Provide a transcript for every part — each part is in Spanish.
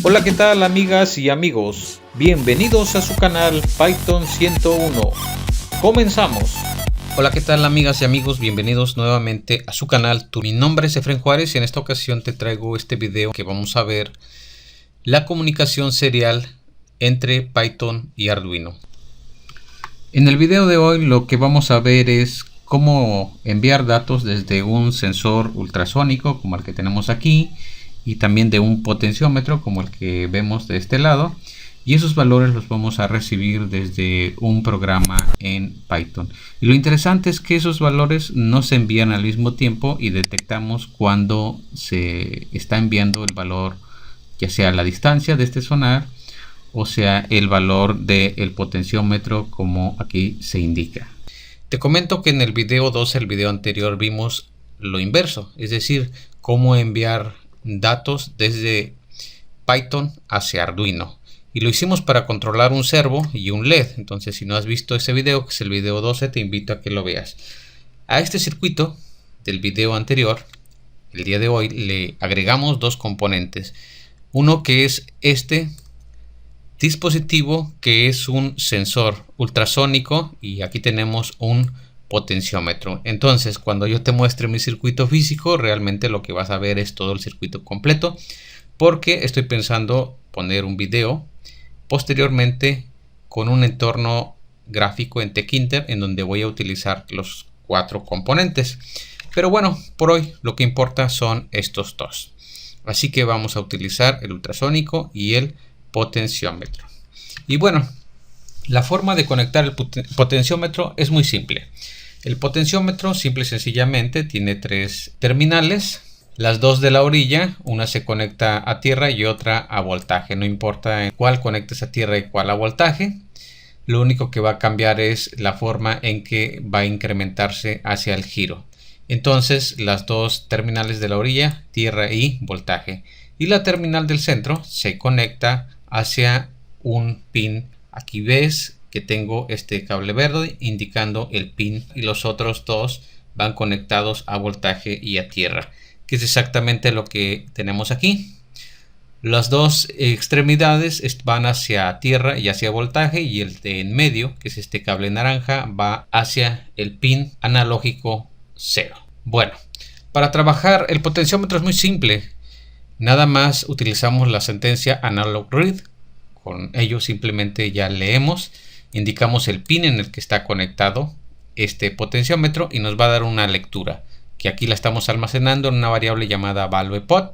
Hola, ¿qué tal amigas y amigos? Bienvenidos a su canal Python 101. Comenzamos. Hola, ¿qué tal amigas y amigos? Bienvenidos nuevamente a su canal. Mi nombre es Efren Juárez y en esta ocasión te traigo este video que vamos a ver la comunicación serial entre Python y Arduino. En el video de hoy lo que vamos a ver es cómo enviar datos desde un sensor ultrasónico como el que tenemos aquí y también de un potenciómetro como el que vemos de este lado, y esos valores los vamos a recibir desde un programa en Python. Y lo interesante es que esos valores no se envían al mismo tiempo y detectamos cuando se está enviando el valor, ya sea la distancia de este sonar o sea el valor del potenciómetro como aquí se indica. Te comento que en el video 2, el video anterior, vimos lo inverso, es decir, cómo enviar datos desde Python hacia Arduino, y lo hicimos para controlar un servo y un LED. Entonces, si no has visto ese video, que es el video 12, te invito a que lo veas. A este circuito del video anterior, el día de hoy le agregamos dos componentes. Uno que es este dispositivo, que es un sensor ultrasónico, y aquí tenemos un potenciómetro. Entonces, cuando yo te muestre mi circuito físico, realmente lo que vas a ver es todo el circuito completo, porque estoy pensando poner un video posteriormente con un entorno gráfico en Tkinter en donde voy a utilizar los 4 componentes. Pero bueno, por hoy lo que importa son estos dos. Así que vamos a utilizar el ultrasónico y el potenciómetro. Y bueno, la forma de conectar el potenciómetro es muy simple. El potenciómetro simple y sencillamente tiene 3 terminales. Las dos de la orilla, una se conecta a tierra y otra a voltaje. No importa en cuál conectes a tierra y cuál a voltaje. Lo único que va a cambiar es la forma en que va a incrementarse hacia el giro. Entonces, las dos terminales de la orilla, tierra y voltaje. Y la terminal del centro se conecta hacia un pin. Aquí ves que tengo este cable verde indicando el pin, y los otros dos van conectados a voltaje y a tierra, que es exactamente lo que tenemos aquí. Las dos extremidades van hacia tierra y hacia voltaje, y el de en medio, que es este cable naranja, va hacia el pin analógico 0. Bueno, para trabajar el potenciómetro es muy simple. Nada más utilizamos la sentencia analog read. Con ello simplemente ya leemos, indicamos el pin en el que está conectado este potenciómetro y nos va a dar una lectura, que aquí la estamos almacenando en una variable llamada valuePod.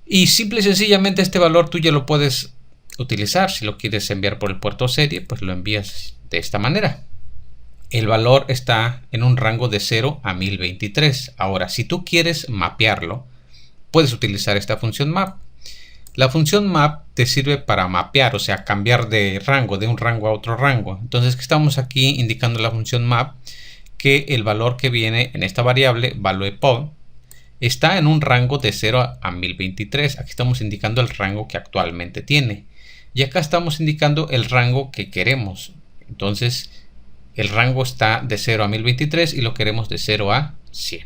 Y simple y sencillamente este valor tú ya lo puedes utilizar. Si lo quieres enviar por el puerto serie, pues lo envías de esta manera. El valor está en un rango de 0 a 1023. Ahora, si tú quieres mapearlo, puedes utilizar esta función map. La función map te sirve para mapear, o sea, cambiar de rango, de un rango a otro rango. Entonces, estamos aquí indicando la función map que el valor que viene en esta variable, valuePod, está en un rango de 0 a 1023. Aquí estamos indicando el rango que actualmente tiene. Y acá estamos indicando el rango que queremos. Entonces, el rango está de 0 a 1023 y lo queremos de 0 a 100.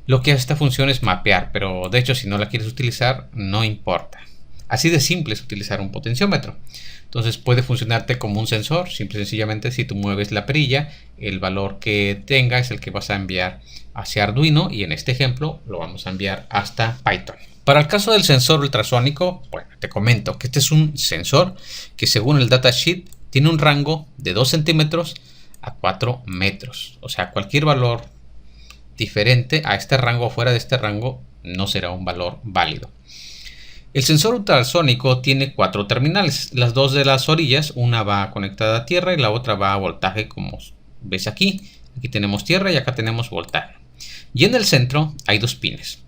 Lo que hace esta función es mapear, pero de hecho si no la quieres utilizar, no importa. Así de simple es utilizar un potenciómetro. Entonces puede funcionarte como un sensor. Simple y sencillamente, si tú mueves la perilla, el valor que tenga es el que vas a enviar hacia Arduino, y en este ejemplo lo vamos a enviar hasta Python. Para el caso del sensor ultrasónico, bueno, te comento que este es un sensor que, según el datasheet, tiene un rango de 2 centímetros a 4 metros. O sea, cualquier valor diferente a este rango o fuera de este rango no será un valor válido. El sensor ultrasónico tiene 4 terminales. Las dos de las orillas, una va conectada a tierra y la otra va a voltaje, como ves aquí. Aquí tenemos tierra y acá tenemos voltaje. Y en el centro hay 2 pines.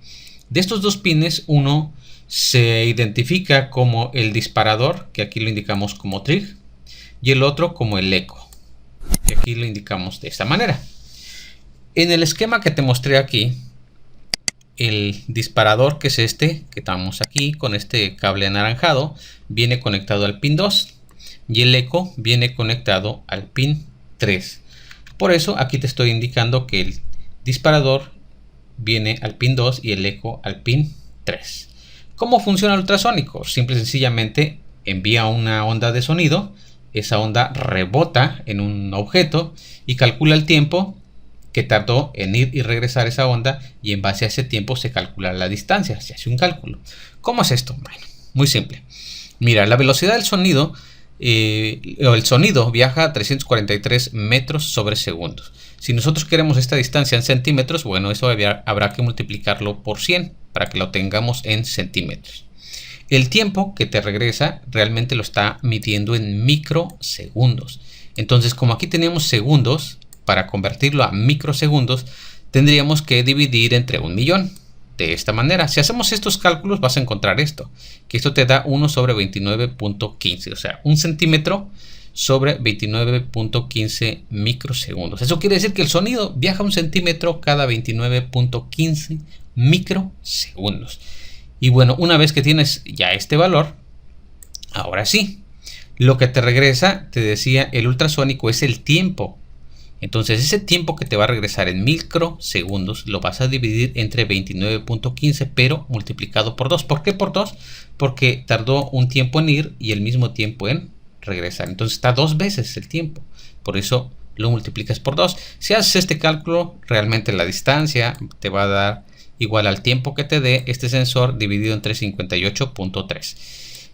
De estos 2 pines, uno se identifica como el disparador, que aquí lo indicamos como trig, y el otro como el eco, que aquí lo indicamos de esta manera. En el esquema que te mostré aquí, el disparador, que es este que estamos aquí con este cable anaranjado, viene conectado al pin 2 y el eco viene conectado al pin 3. Por eso aquí te estoy indicando que el disparador viene al pin 2 y el eco al pin 3. ¿Cómo funciona el ultrasónico? Simple y sencillamente envía una onda de sonido, esa onda rebota en un objeto y calcula el tiempo que tardó en ir y regresar esa onda, y en base a ese tiempo se calcula la distancia, se hace un cálculo. ¿Cómo es esto? Bueno, muy simple. Mira, la velocidad del sonido, el sonido viaja a 343 metros sobre segundos. Si nosotros queremos esta distancia en centímetros, bueno, eso habrá que multiplicarlo por 100 para que lo tengamos en centímetros. El tiempo que te regresa realmente lo está midiendo en microsegundos. Entonces, como aquí tenemos segundos, para convertirlo a microsegundos tendríamos que dividir entre 1.000.000. De esta manera, si hacemos estos cálculos, vas a encontrar esto, que esto te da 1 sobre 29.15, o sea, 1 centímetro sobre 29.15 microsegundos. Eso quiere decir que el sonido viaja 1 centímetro cada 29.15 microsegundos. Y bueno, una vez que tienes ya este valor, ahora sí, lo que te regresa, te decía, el ultrasónico es el tiempo. Entonces ese tiempo que te va a regresar en microsegundos lo vas a dividir entre 29.15, pero multiplicado por 2. ¿Por qué por 2? Porque tardó un tiempo en ir y el mismo tiempo en regresar. Entonces está 2 veces el tiempo. Por eso lo multiplicas por 2. Si haces este cálculo, realmente la distancia te va a dar igual al tiempo que te dé este sensor dividido entre 58.3.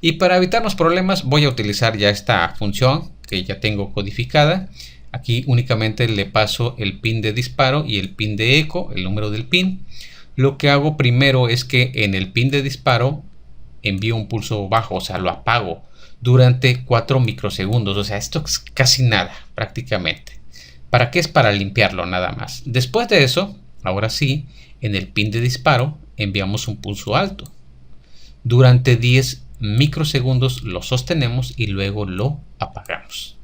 Y para evitarnos problemas voy a utilizar ya esta función que ya tengo codificada. Aquí únicamente le paso el pin de disparo y el pin de eco, el número del pin. Lo que hago primero es que en el pin de disparo envío un pulso bajo, o sea, lo apago durante 4 microsegundos. O sea, esto es casi nada, prácticamente. ¿Para qué? Es para limpiarlo nada más. Después de eso, ahora sí, en el pin de disparo enviamos un pulso alto. Durante 10 microsegundos lo sostenemos y luego lo apagamos.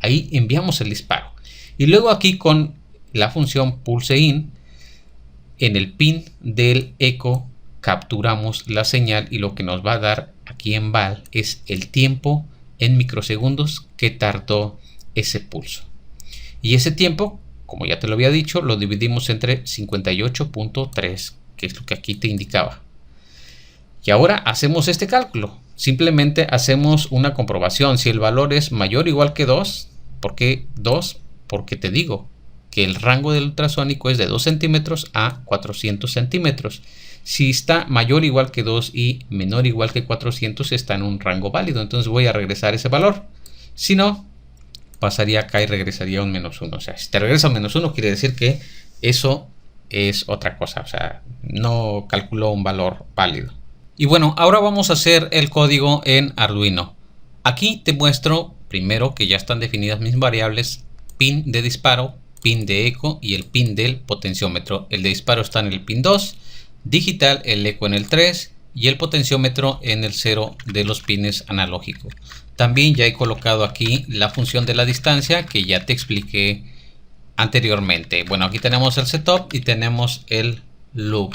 Ahí enviamos el disparo. Y luego aquí con la función pulse in, en el pin del eco capturamos la señal y lo que nos va a dar aquí en val es el tiempo en microsegundos que tardó ese pulso. Y ese tiempo, como ya te lo había dicho, lo dividimos entre 58.3, que es lo que aquí te indicaba. Y ahora hacemos este cálculo. Simplemente hacemos una comprobación. Si el valor es mayor o igual que 2, ¿por qué 2? Porque te digo que el rango del ultrasónico es de 2 centímetros a 400 centímetros. Si está mayor o igual que 2 y menor o igual que 400, está en un rango válido. Entonces voy a regresar ese valor. Si no, pasaría acá y regresaría a un -1. O sea, si te regresa a un -1, quiere decir que eso es otra cosa. O sea, no calculó un valor válido. Y bueno, ahora vamos a hacer el código en Arduino. Aquí te muestro primero que ya están definidas mis variables: pin de disparo, pin de eco y el pin del potenciómetro. El de disparo está en el pin 2, digital, el eco en el 3 y el potenciómetro en el 0 de los pines analógicos. También ya he colocado aquí la función de la distancia que ya te expliqué anteriormente. Bueno, aquí tenemos el setup y tenemos el loop.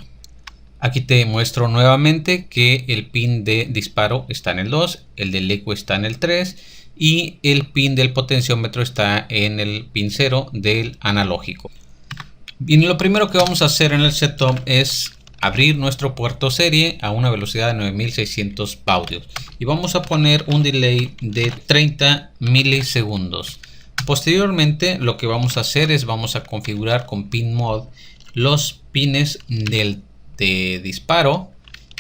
Aquí te muestro nuevamente que el pin de disparo está en el 2, el del eco está en el 3 y el pin del potenciómetro está en el pin 0 del analógico. Bien, lo primero que vamos a hacer en el setup es abrir nuestro puerto serie a una velocidad de 9600 baudios y vamos a poner un delay de 30 milisegundos. Posteriormente lo que vamos a hacer es vamos a configurar con pin mod los pines de disparo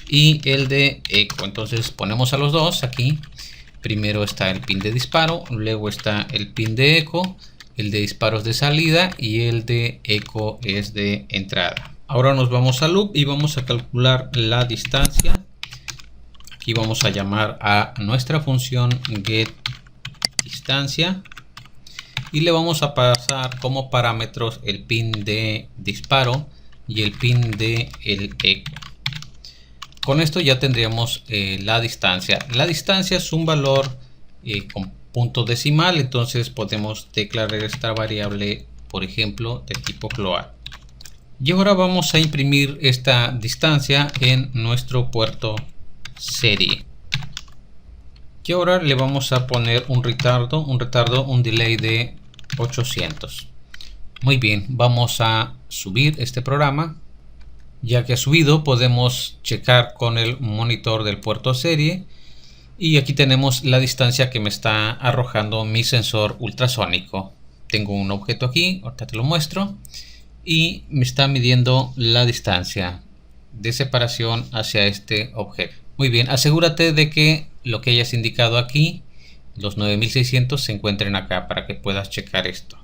y el de eco. Entonces ponemos a los dos aquí. Primero está el pin de disparo, luego está el pin de eco, el de disparo es de salida y el de eco es de entrada. Ahora nos vamos al loop y vamos a calcular la distancia. Aquí vamos a llamar a nuestra función getDistancia y le vamos a pasar como parámetros el pin de disparo y el pin de el eco. Con esto ya tendríamos la distancia. La distancia es un valor con punto decimal, entonces podemos declarar esta variable, por ejemplo, de tipo float. Y ahora vamos a imprimir esta distancia en nuestro puerto serie. Y ahora le vamos a poner un delay de 800. Muy bien, vamos a subir este programa Ya que ha subido, podemos checar con el monitor del puerto serie. Y aquí tenemos la distancia que me está arrojando mi sensor ultrasónico. Tengo un objeto aquí, ahorita te lo muestro. Y me está midiendo la distancia de separación hacia este objeto. Muy bien, asegúrate de que lo que hayas indicado aquí, los 9600, se encuentren acá para que puedas checar esto.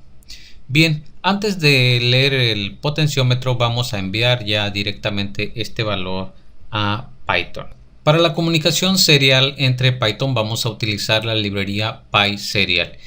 Bien, antes de leer el potenciómetro, vamos a enviar ya directamente este valor a Python. Para la comunicación serial entre Python vamos a utilizar la librería PySerial.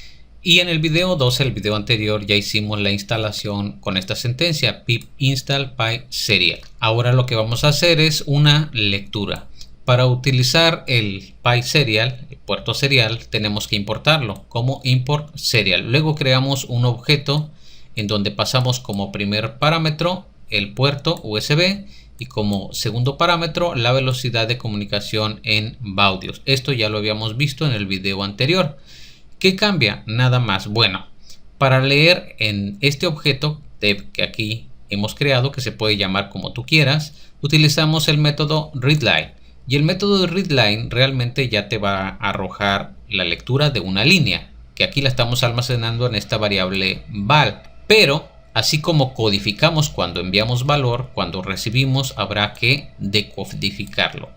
Y en el video 2, el video anterior, ya hicimos la instalación con esta sentencia pip install PySerial. Ahora lo que vamos a hacer es una lectura. Para utilizar el PySerial, el puerto serial, tenemos que importarlo como import serial. Luego creamos un objeto en donde pasamos como primer parámetro el puerto USB y como segundo parámetro la velocidad de comunicación en baudios. Esto ya lo habíamos visto en el video anterior. ¿Qué cambia? Nada más. Bueno, para leer en este objeto que aquí hemos creado, que se puede llamar como tú quieras, utilizamos el método readLine. Y el método de readLine realmente ya te va a arrojar la lectura de una línea, que aquí la estamos almacenando en esta variable val. Pero así como codificamos cuando enviamos valor, cuando recibimos habrá que decodificarlo.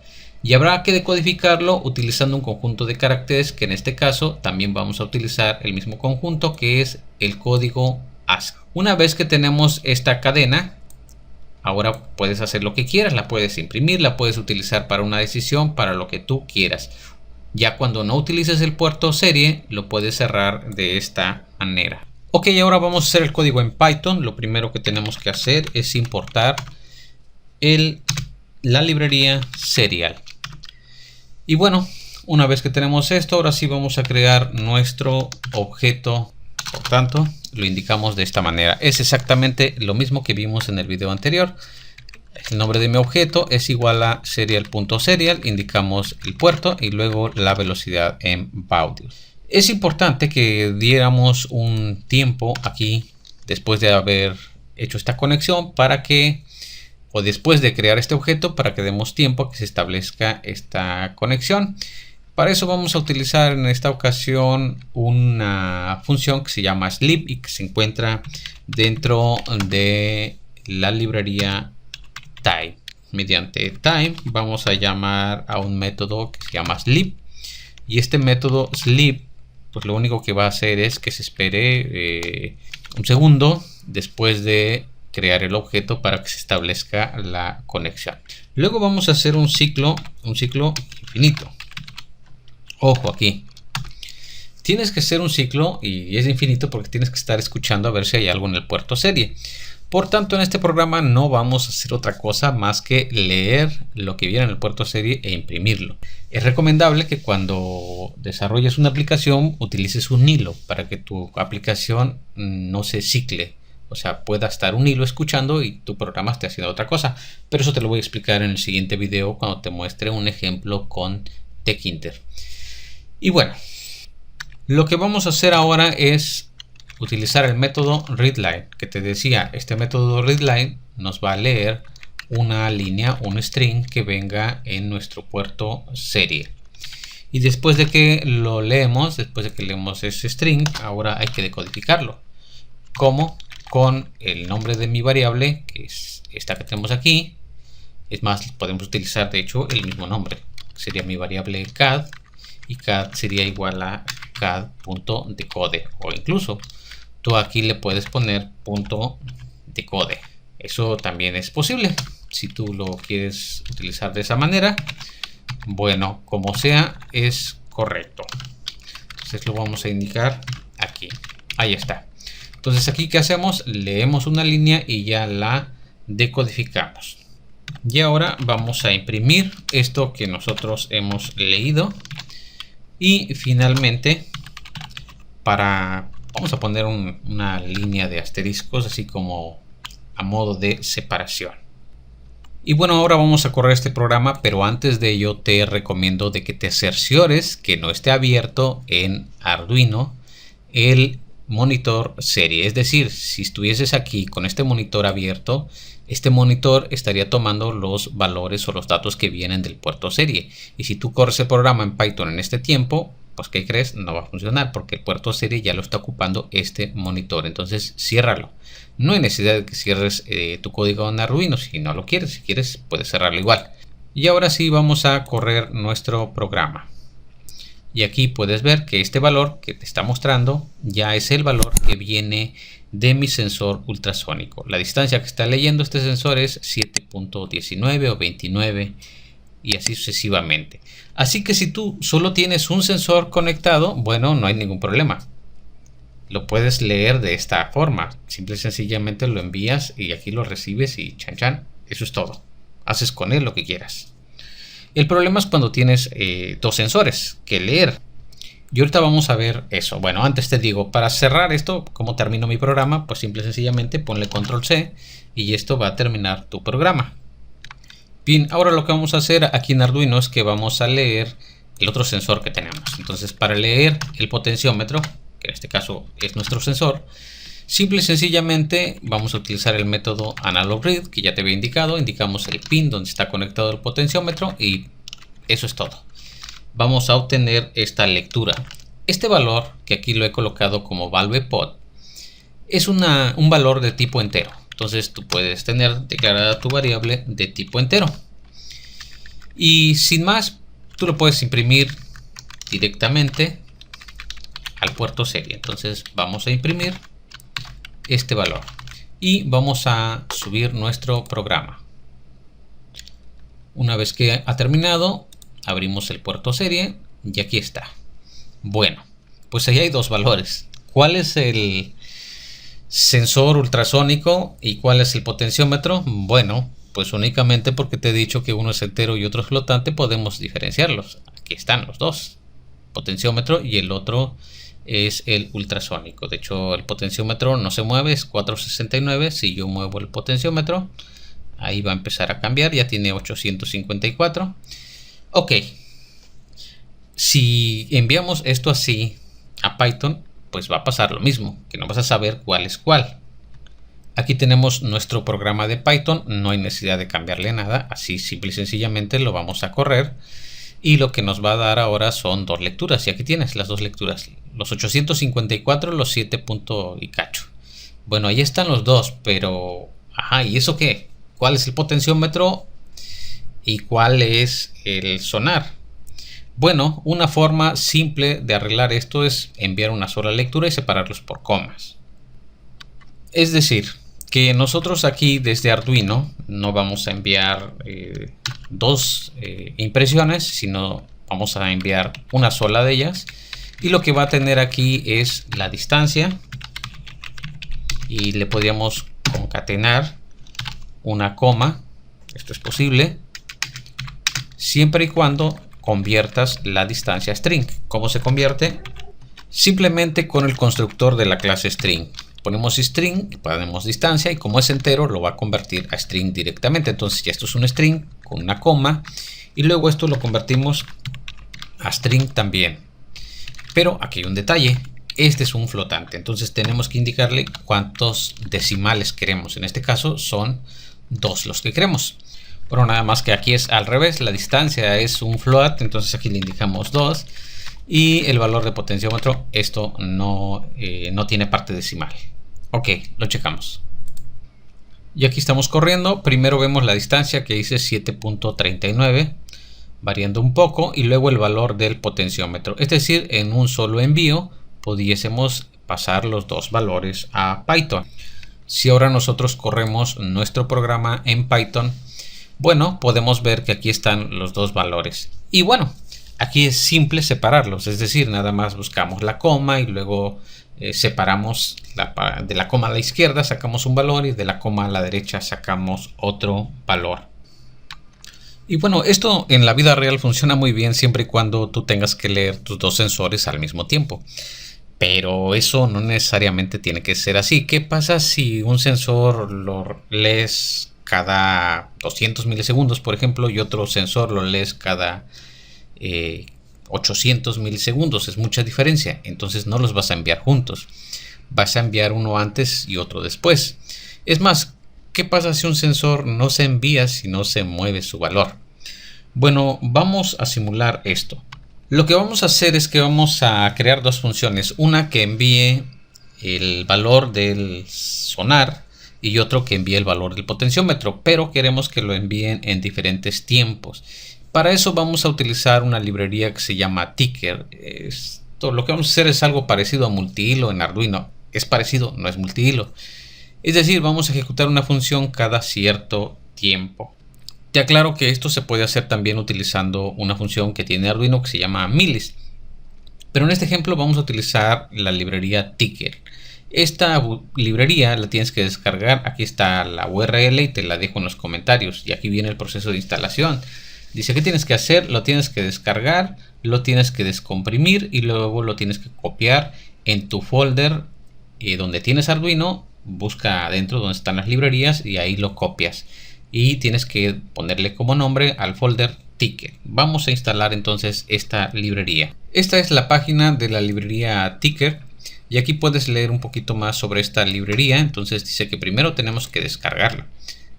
Y habrá que decodificarlo utilizando un conjunto de caracteres, que en este caso también vamos a utilizar el mismo conjunto, que es el código ASCII. Una vez que tenemos esta cadena, ahora puedes hacer lo que quieras. La puedes imprimir, la puedes utilizar para una decisión, para lo que tú quieras. Ya cuando no utilices el puerto serie, lo puedes cerrar de esta manera. Ok, ahora vamos a hacer el código en Python. Lo primero que tenemos que hacer es importar la librería serial. Y bueno, una vez que tenemos esto, ahora sí vamos a crear nuestro objeto. Por tanto, lo indicamos de esta manera. Es exactamente lo mismo que vimos en el video anterior. El nombre de mi objeto es igual a serial.serial. Indicamos el puerto y luego la velocidad en baudios. Es importante que diéramos un tiempo aquí después de haber hecho esta conexión para que, o después de crear este objeto, para que demos tiempo a que se establezca esta conexión. Para eso vamos a utilizar en esta ocasión una función que se llama sleep y que se encuentra dentro de la librería time. Mediante time vamos a llamar a un método que se llama sleep, y este método sleep pues lo único que va a hacer es que se espere un segundo después de crear el objeto para que se establezca la conexión. Luego vamos a hacer un ciclo infinito. Ojo aquí, tienes que hacer un ciclo y es infinito porque tienes que estar escuchando a ver si hay algo en el puerto serie. Por tanto, en este programa no vamos a hacer otra cosa más que leer lo que viene en el puerto serie e imprimirlo. Es recomendable que cuando desarrolles una aplicación utilices un hilo para que tu aplicación no se cicle. O sea, pueda estar un hilo escuchando y tu programa esté haciendo otra cosa. Pero eso te lo voy a explicar en el siguiente video cuando te muestre un ejemplo con Tkinter. Y bueno, lo que vamos a hacer ahora es utilizar el método readLine, que te decía, este método readLine nos va a leer una línea, un string que venga en nuestro puerto serie. Y después de que lo leemos, después de que leemos ese string, ahora hay que decodificarlo. ¿Cómo? Con el nombre de mi variable, que es esta que tenemos aquí. Es más, podemos utilizar de hecho el mismo nombre. Sería mi variable cad, y cad sería igual a cad.decode, o incluso tú aquí le puedes poner .decode. Eso también es posible si tú lo quieres utilizar de esa manera. Bueno, como sea, es correcto. Entonces lo vamos a indicar aquí. Ahí está. Entonces aquí, ¿qué hacemos? Leemos una línea y ya la decodificamos. Y ahora vamos a imprimir esto que nosotros hemos leído. Y finalmente, vamos a poner una línea de asteriscos, así como a modo de separación. Y bueno, ahora vamos a correr este programa, pero antes de ello te recomiendo de que te cerciores que no esté abierto en Arduino el monitor serie. Es decir, si estuvieses aquí con este monitor abierto, Este monitor estaría tomando los valores o los datos que vienen del puerto serie. Y si tú corres el programa en Python en este tiempo, pues ¿qué crees? No va a funcionar porque el puerto serie ya lo está ocupando este monitor. Entonces ciérralo. No hay necesidad de que cierres tu código en Arduino si no lo quieres. Si quieres puedes cerrarlo igual. Y ahora sí vamos a correr nuestro programa. Y aquí puedes ver que este valor que te está mostrando ya es el valor que viene de mi sensor ultrasónico. La distancia que está leyendo este sensor es 7.19 o 29 y así sucesivamente. Así que si tú solo tienes un sensor conectado, bueno, no hay ningún problema. Lo puedes leer de esta forma. Simple y sencillamente lo envías y aquí lo recibes y chan chan. Eso es todo. Haces con él lo que quieras. El problema es cuando tienes dos sensores que leer. Y ahorita vamos a ver eso. Bueno, antes te digo, para cerrar esto, ¿cómo termino mi programa? Pues simple y sencillamente ponle control C y esto va a terminar tu programa. Bien, ahora lo que vamos a hacer aquí en Arduino es que vamos a leer el otro sensor que tenemos. Entonces, para leer el potenciómetro, que en este caso es nuestro sensor, simple y sencillamente vamos a utilizar el método analog read que ya te había indicado. Indicamos el pin donde está conectado el potenciómetro y eso es todo. Vamos a obtener esta lectura. Este valor, que aquí lo he colocado como valve pod, es un valor de tipo entero. Entonces tú puedes tener declarada tu variable de tipo entero. Y sin más, tú lo puedes imprimir directamente al puerto serie. Entonces vamos a imprimir este valor y vamos a subir nuestro programa. Una vez que ha terminado, abrimos el puerto serie y aquí está. Bueno, pues ahí hay dos valores. ¿Cuál es el sensor ultrasónico y cuál es el potenciómetro? Bueno, pues únicamente porque te he dicho que uno es entero y otro es flotante podemos diferenciarlos. Aquí están los dos, potenciómetro, y el otro es el ultrasónico. De hecho, el potenciómetro no se mueve, es 469. Si yo muevo el potenciómetro, ahí va a empezar a cambiar, ya tiene 854. Ok, si enviamos esto así a Python, pues va a pasar lo mismo, que no vas a saber cuál es cuál. Aquí tenemos nuestro programa de Python, no hay necesidad de cambiarle nada, así simple y sencillamente lo vamos a correr. Y lo que nos va a dar ahora son dos lecturas, y aquí tienes las dos lecturas, los 854, los 7 punto y cacho. Bueno, ahí están los dos, pero ajá, ¿y eso qué? ¿Cuál es el potenciómetro y cuál es el sonar? Bueno, una forma simple de arreglar esto es enviar una sola lectura y separarlos por comas. Es decir, que nosotros aquí desde Arduino no vamos a enviar dos impresiones, sino vamos a enviar una sola de ellas. Y lo que va a tener aquí es la distancia y le podríamos concatenar una coma. Esto es posible siempre y cuando conviertas la distancia a string. ¿Cómo se convierte? Simplemente con el constructor de la clase string. Ponemos string, ponemos distancia y como es entero lo va a convertir a string directamente. Entonces ya esto es un string con una coma y luego esto lo convertimos a string también. Pero aquí hay un detalle. Este es un flotante, entonces tenemos que indicarle cuántos decimales queremos. En este caso son 2 los que queremos. Pero nada más que aquí es al revés, la distancia es un float, entonces aquí le indicamos 2 y el valor de potenciómetro, esto no tiene parte decimal. Ok, lo checamos. Y aquí estamos corriendo, primero vemos la distancia que dice 7.39, variando un poco, y luego el valor del potenciómetro. Es decir, en un solo envío pudiésemos pasar los dos valores a Python. Si ahora nosotros corremos nuestro programa en Python, bueno, podemos ver que aquí están los dos valores. Y bueno, aquí es simple separarlos, es decir, nada más buscamos la coma y luego separamos de la coma a la izquierda, sacamos un valor y de la coma a la derecha sacamos otro valor. Y bueno, esto en la vida real funciona muy bien siempre y cuando tú tengas que leer tus dos sensores al mismo tiempo. Pero eso no necesariamente tiene que ser así. ¿Qué pasa si un sensor lo lees cada 200 milisegundos, por ejemplo, y otro sensor lo lees cada 800 milisegundos? Es mucha diferencia. Entonces no los vas a enviar juntos. Vas a enviar uno antes y otro después. Es más, ¿Qué pasa si un sensor no se envía si no se mueve su valor? Bueno, vamos a simular esto. Lo que vamos a hacer es que vamos a crear dos funciones. Una que envíe el valor del sonar y otro que envíe el valor del potenciómetro, pero queremos que lo envíen en diferentes tiempos. Para eso vamos a utilizar una librería que se llama Ticker. Lo que vamos a hacer es algo parecido a multihilo en Arduino. Es parecido, no es multihilo. Es decir, vamos a ejecutar una función cada cierto tiempo. Te aclaro que esto se puede hacer también utilizando una función que tiene Arduino que se llama milis. Pero en este ejemplo vamos a utilizar la librería Ticker. Esta librería la tienes que descargar. Aquí está la URL y te la dejo en los comentarios. Y aquí viene el proceso de instalación. Dice que tienes que hacer, lo tienes que descargar, lo tienes que descomprimir y luego lo tienes que copiar en tu folder donde tienes Arduino. Busca adentro donde están las librerías y ahí lo copias. Y tienes que ponerle como nombre al folder Ticker. Vamos a instalar entonces esta librería. Esta es la página de la librería Ticker. Y aquí puedes leer un poquito más sobre esta librería. Entonces dice que primero tenemos que descargarla.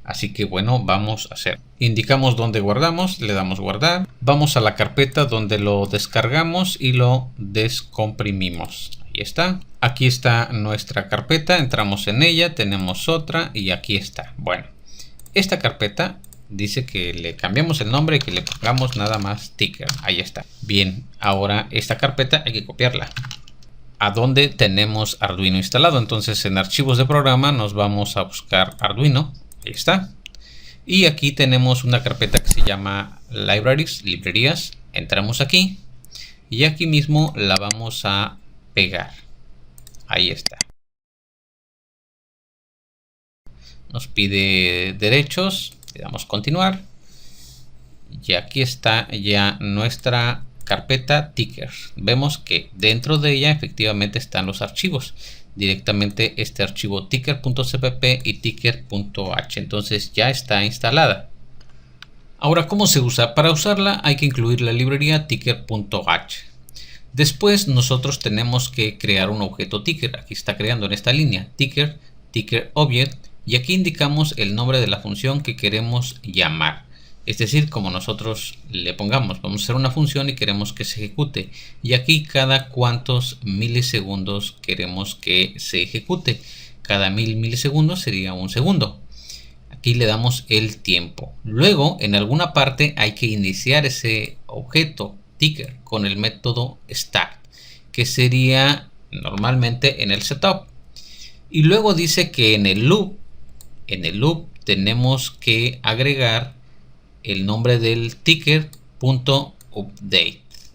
Así que bueno, vamos a hacer. Indicamos dónde guardamos, le damos guardar. Vamos a la carpeta donde lo descargamos y lo descomprimimos. Ahí está. Aquí está nuestra carpeta. Entramos en ella, tenemos otra y aquí está. Bueno, esta carpeta dice que le cambiamos el nombre y que le pongamos nada más Ticker. Ahí está. Bien, ahora esta carpeta hay que copiarla a donde tenemos Arduino instalado. Entonces en archivos de programa nos vamos a buscar Arduino. Ahí está. Y aquí tenemos una carpeta que se llama Libraries, librerías. Entramos aquí y aquí mismo la vamos a pegar. Ahí está. Nos pide derechos, le damos continuar. Y aquí está ya nuestra carpeta Ticker. Vemos que dentro de ella efectivamente están los archivos. Directamente este archivo ticker.cpp y ticker.h. Entonces ya está instalada. Ahora, ¿cómo se usa? Para usarla hay que incluir la librería ticker.h. Después nosotros tenemos que crear un objeto Ticker. Aquí está creando en esta línea Ticker, Ticker Object. Y aquí indicamos el nombre de la función que queremos llamar. Es decir, como nosotros le pongamos, vamos a hacer una función y queremos que se ejecute. Y aquí cada cuántos milisegundos queremos que se ejecute. Cada 1000 milisegundos sería un segundo. Aquí le damos el tiempo. Luego, en alguna parte hay que iniciar ese objeto Ticker con el método start, que sería normalmente en el setup. Y luego dice que en el loop tenemos que agregar el nombre del ticker.update.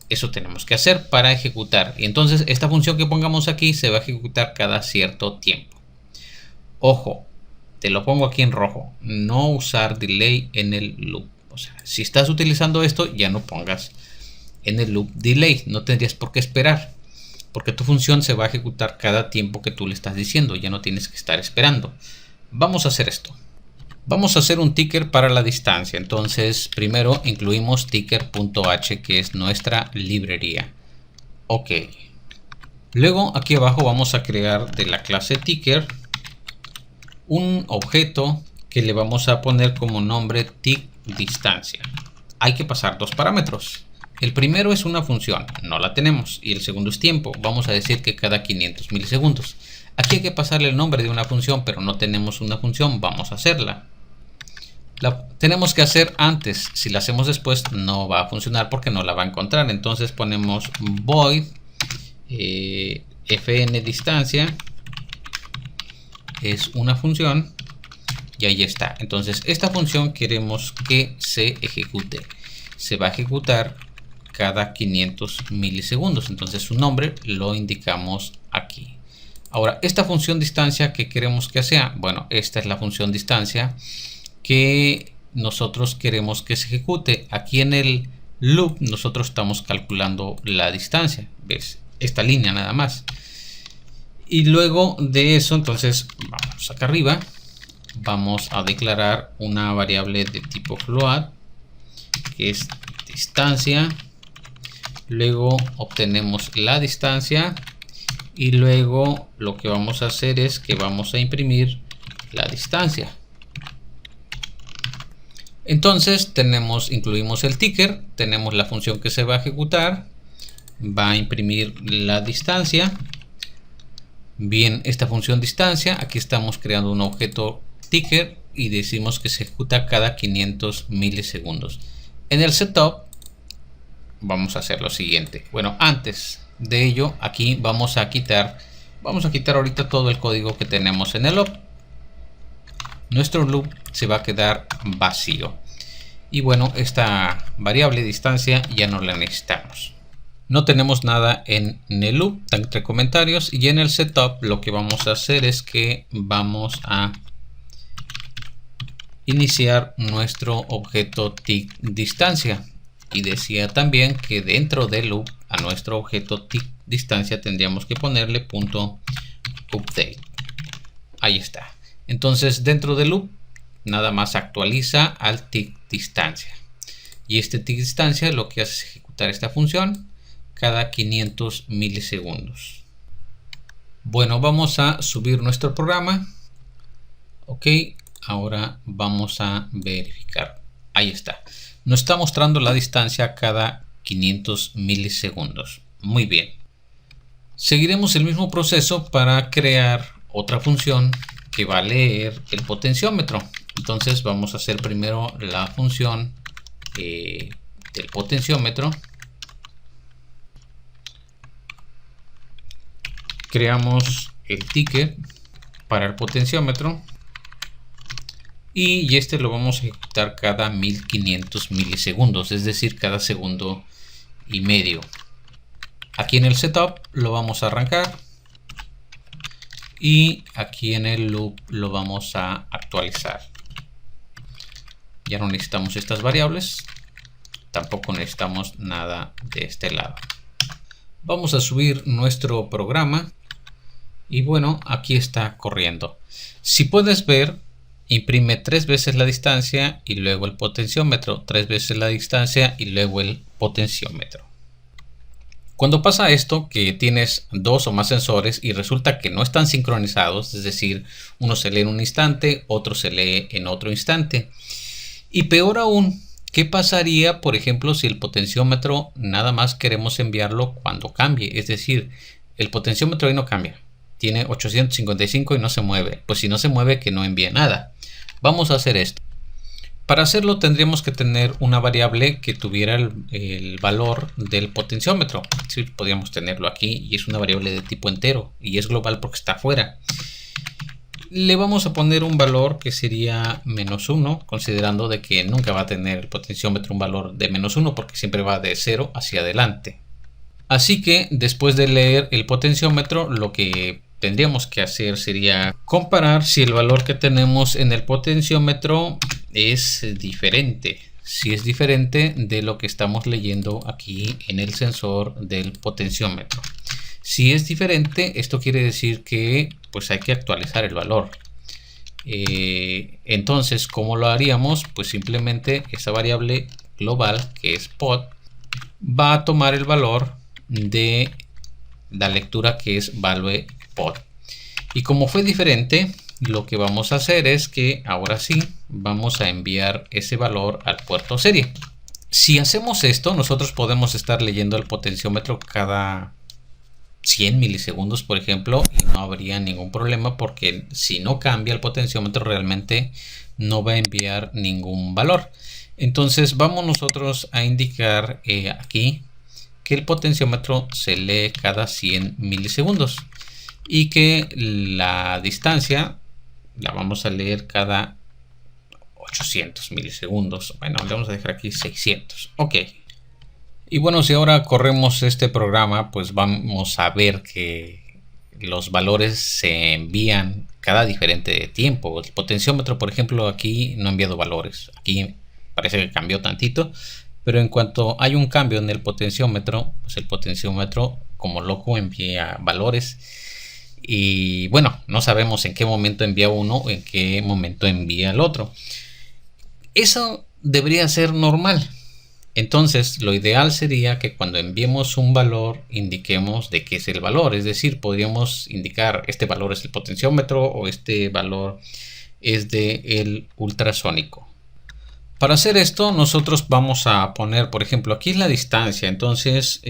Eso tenemos que hacer para ejecutar. Y entonces esta función que pongamos aquí se va a ejecutar cada cierto tiempo. Ojo, te lo pongo aquí en rojo. No usar delay en el loop. O sea, si estás utilizando esto, ya no pongas en el loop delay. No tendrías por qué esperar, porque tu función se va a ejecutar cada tiempo que tú le estás diciendo. Ya no tienes que estar esperando. Vamos a hacer esto. Vamos a hacer un ticker para la distancia. Entonces primero incluimos ticker.h, que es nuestra librería. Ok. Luego aquí abajo vamos a crear de la clase ticker un objeto que le vamos a poner como nombre tickDistancia. Hay que pasar dos parámetros. El primero es una función, no la tenemos, y el segundo es tiempo. Vamos a decir que cada 500 milisegundos. Aquí hay que pasarle el nombre de una función, pero no tenemos una función. Vamos a hacerla. La tenemos que hacer antes. Si la hacemos después no va a funcionar porque no la va a encontrar. Entonces ponemos void fn distancia. Es una función y ahí está. Entonces esta función queremos que se ejecute. Se va a ejecutar cada 500 milisegundos. Entonces su nombre lo indicamos aquí. Ahora, esta función distancia que queremos que sea, bueno, esta es la función distancia que nosotros queremos que se ejecute. Aquí en el loop nosotros estamos calculando la distancia, ¿ves? Esta línea nada más. Y luego de eso, entonces vamos acá arriba, vamos a declarar una variable de tipo float que es distancia. Luego obtenemos la distancia y luego lo que vamos a hacer es que vamos a imprimir la distancia. Entonces incluimos el ticker, tenemos la función que se va a ejecutar, va a imprimir la distancia. Bien, esta función distancia, aquí estamos creando un objeto ticker y decimos que se ejecuta cada 500 milisegundos. En el setup vamos a hacer lo siguiente. Bueno, antes de ello, aquí vamos a quitar ahorita todo el código que tenemos en el loop. Nuestro loop se va a quedar vacío. Y bueno, esta variable distancia ya no la necesitamos. No tenemos nada en el loop, entre comentarios, y en el setup lo que vamos a hacer es que vamos a iniciar nuestro objeto tick distancia. Y decía también que dentro del loop a nuestro objeto tick distancia tendríamos que ponerle punto update. Ahí está. Entonces dentro del loop nada más actualiza al tick distancia. Y este tick distancia lo que hace es ejecutar esta función cada 500 milisegundos. Bueno, vamos a subir nuestro programa. Ok, ahora vamos a verificar. Ahí está. Nos está mostrando la distancia cada 500 milisegundos. Muy bien. Seguiremos el mismo proceso para crear otra función que va a leer el potenciómetro. Entonces vamos a hacer primero la función del potenciómetro. Creamos el ticket para el potenciómetro y este lo vamos a ejecutar cada 1500 milisegundos, es decir, cada segundo y medio. Aquí en el setup lo vamos a arrancar y aquí en el loop lo vamos a actualizar. Ya no necesitamos estas variables, tampoco necesitamos nada de este lado. Vamos a subir nuestro programa y bueno, aquí está corriendo. Si puedes ver, imprime 3 veces la distancia y luego el potenciómetro, 3 veces la distancia y luego el potenciómetro. Cuando pasa esto, que tienes 2 o más sensores y resulta que no están sincronizados, es decir, uno se lee en un instante, otro se lee en otro instante. Y peor aún, ¿qué pasaría, por ejemplo, si el potenciómetro nada más queremos enviarlo cuando cambie? Es decir, el potenciómetro hoy no cambia. Tiene 855 y no se mueve. Pues si no se mueve, que no envíe nada. Vamos a hacer esto. Para hacerlo tendríamos que tener una variable que tuviera el valor del potenciómetro. Sí, podríamos tenerlo aquí y es una variable de tipo entero y es global porque está afuera. Le vamos a poner un valor que sería -1, considerando de que nunca va a tener el potenciómetro un valor de -1 porque siempre va de 0 hacia adelante. Así que después de leer el potenciómetro, lo que tendríamos que hacer sería comparar si el valor que tenemos en el potenciómetro es diferente. Si es diferente de lo que estamos leyendo aquí en el sensor del potenciómetro. Si es diferente, esto quiere decir que pues hay que actualizar el valor. Entonces, ¿cómo lo haríamos? Pues simplemente esa variable global que es pod va a tomar el valor de la lectura que es value pod. Y como fue diferente, lo que vamos a hacer es que ahora sí vamos a enviar ese valor al puerto serie. Si hacemos esto, nosotros podemos estar leyendo el potenciómetro cada 100 milisegundos, por ejemplo, y no habría ningún problema porque si no cambia el potenciómetro realmente no va a enviar ningún valor. Entonces vamos nosotros a indicar aquí que el potenciómetro se lee cada 100 milisegundos y que la distancia la vamos a leer cada 800 milisegundos. Bueno, le vamos a dejar aquí 600. Ok. Y bueno, si ahora corremos este programa, pues vamos a ver que los valores se envían cada diferente tiempo. El potenciómetro, por ejemplo, aquí no ha enviado valores. Aquí parece que cambió tantito. Pero en cuanto hay un cambio en el potenciómetro, pues el potenciómetro como loco envía valores. Y bueno, no sabemos en qué momento envía uno o en qué momento envía el otro. Eso debería ser normal. Entonces, lo ideal sería que cuando enviemos un valor, indiquemos de qué es el valor. Es decir, podríamos indicar este valor es el potenciómetro o este valor es de el ultrasónico. Para hacer esto nosotros vamos a poner, por ejemplo, aquí es la distancia, entonces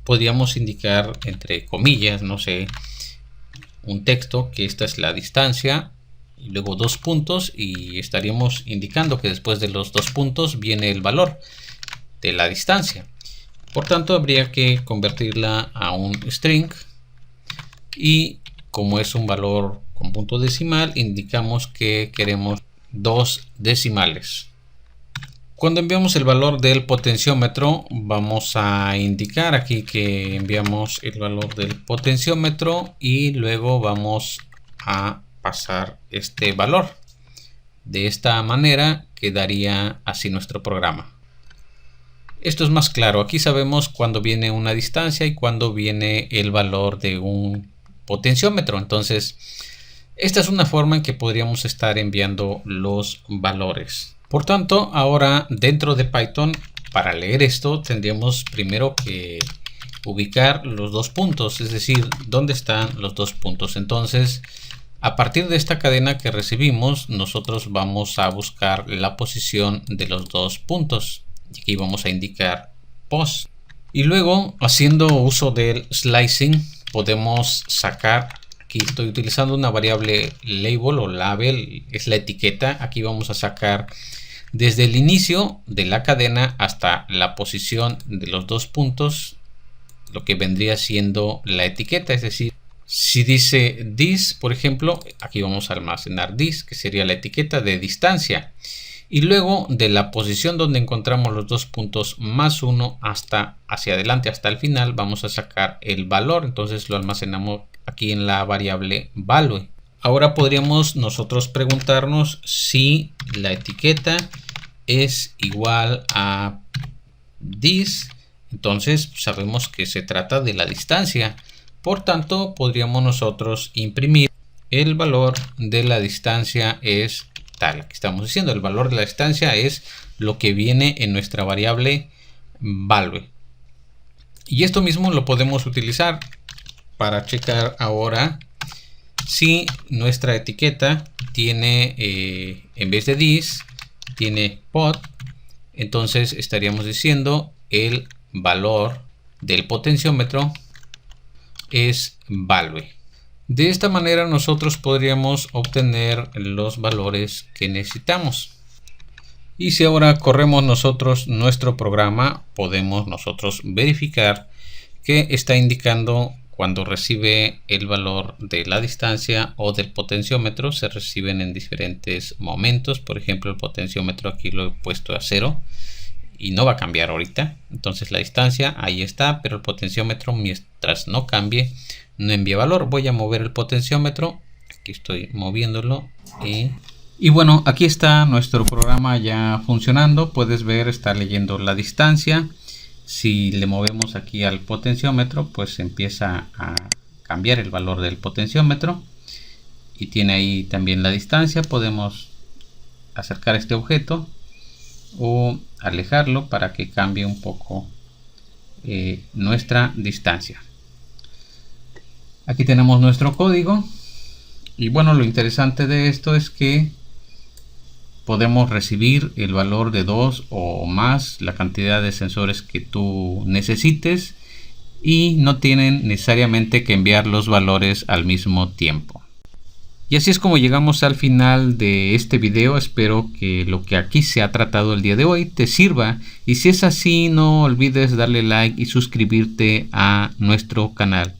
podríamos indicar entre comillas, no sé, un texto que esta es la distancia y luego 2 puntos, y estaríamos indicando que después de los 2 puntos viene el valor de la distancia. Por tanto, habría que convertirla a un string, y como es un valor con punto decimal, indicamos que queremos 2 decimales. Cuando enviamos el valor del potenciómetro, vamos a indicar aquí que enviamos el valor del potenciómetro y luego vamos a pasar este valor. De esta manera quedaría así nuestro programa. Esto es más claro. Aquí sabemos cuándo viene una distancia y cuándo viene el valor de un potenciómetro. Entonces, esta es una forma en que podríamos estar enviando los valores. Por tanto, ahora dentro de Python, para leer esto, tendríamos primero que ubicar los 2 puntos, es decir, dónde están los 2 puntos. Entonces, a partir de esta cadena que recibimos, nosotros vamos a buscar la posición de los 2 puntos. Y aquí vamos a indicar post. Y luego, haciendo uso del slicing, podemos sacar. Aquí estoy utilizando una variable label o label, es la etiqueta. Aquí vamos a sacar desde el inicio de la cadena hasta la posición de los 2 puntos, lo que vendría siendo la etiqueta. Es decir, si dice this, por ejemplo, aquí vamos a almacenar this, que sería la etiqueta de distancia. Y luego de la posición donde encontramos los 2 puntos más 1 hasta hacia adelante hasta el final, vamos a sacar el valor. Entonces lo almacenamos aquí en la variable value. Ahora podríamos nosotros preguntarnos si la etiqueta es igual a this. Entonces sabemos que se trata de la distancia. Por tanto, podríamos nosotros imprimir el valor de la distancia es tal. Aquí estamos diciendo el valor de la distancia es lo que viene en nuestra variable value. Y esto mismo lo podemos utilizar para checar ahora si nuestra etiqueta tiene, en vez de this, tiene pod. Entonces estaríamos diciendo el valor del potenciómetro es value. De esta manera nosotros podríamos obtener los valores que necesitamos. Y si ahora corremos nosotros nuestro programa, podemos nosotros verificar que está indicando cuando recibe el valor de la distancia o del potenciómetro. Se reciben en diferentes momentos. Por ejemplo, el potenciómetro aquí lo he puesto a 0 y no va a cambiar ahorita. Entonces la distancia ahí está, pero el potenciómetro, mientras no cambie, no envía valor. Voy a mover el potenciómetro. Aquí estoy moviéndolo. Y bueno, aquí está nuestro programa ya funcionando. Puedes ver, está leyendo la distancia. Si le movemos aquí al potenciómetro, pues empieza a cambiar el valor del potenciómetro. Y tiene ahí también la distancia. Podemos acercar este objeto o alejarlo para que cambie un poco nuestra distancia. Aquí tenemos nuestro código. Y bueno, lo interesante de esto es que podemos recibir el valor de 2 o más, la cantidad de sensores que tú necesites, y no tienen necesariamente que enviar los valores al mismo tiempo. Y así es como llegamos al final de este video. Espero que lo que aquí se ha tratado el día de hoy te sirva, y si es así, no olvides darle like y suscribirte a nuestro canal.